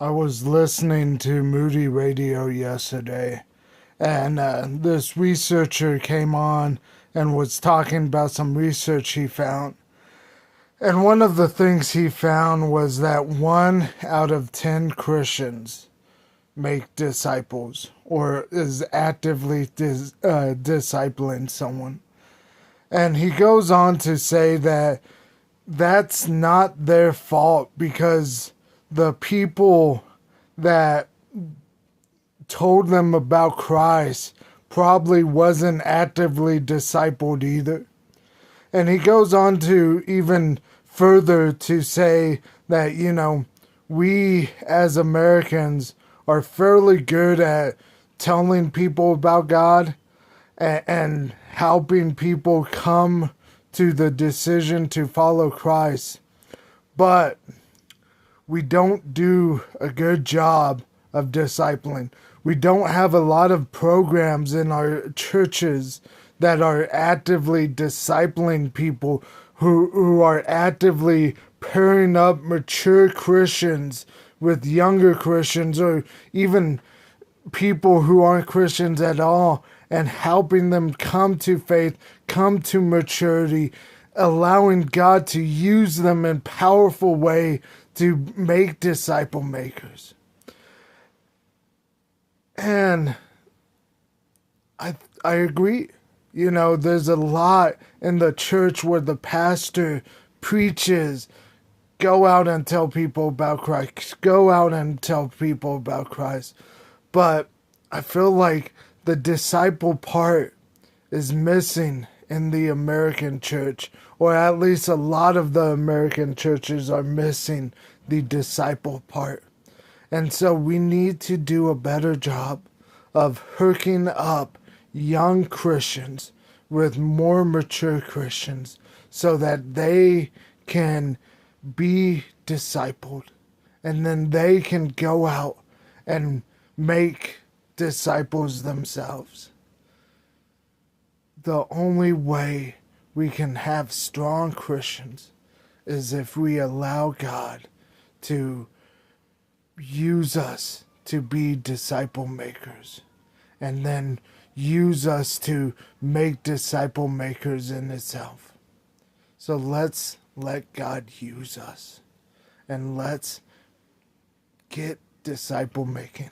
I was listening to Moody Radio yesterday, and this researcher came on and was talking about some research he found. And one of the things he found was that 1 out of 10 Christians make disciples or is actively discipling someone. And he goes on to say that that's not their fault because the people that told them about Christ probably wasn't actively discipled either. And he goes on to even further to say that, we as Americans are fairly good at telling people about God and helping people come to the decision to follow Christ. But we don't do a good job of discipling. We don't have a lot of programs in our churches that are actively discipling people who are actively pairing up mature Christians with younger Christians or even people who aren't Christians at all and helping them come to faith, come to maturity, allowing God to use them in powerful way to make disciple makers. And I agree. There's a lot in the church where the pastor preaches, go out and tell people about Christ. Go out and tell people about Christ. But I feel like the disciple part is missing in the American church, or at least a lot of the American churches are missing the disciple part. And so we need to do a better job of hooking up young Christians with more mature Christians so that they can be discipled and then they can go out and make disciples themselves. The only way we can have strong Christians is if we allow God to use us to be disciple makers and then use us to make disciple makers in itself. So let's let God use us and let's get disciple making.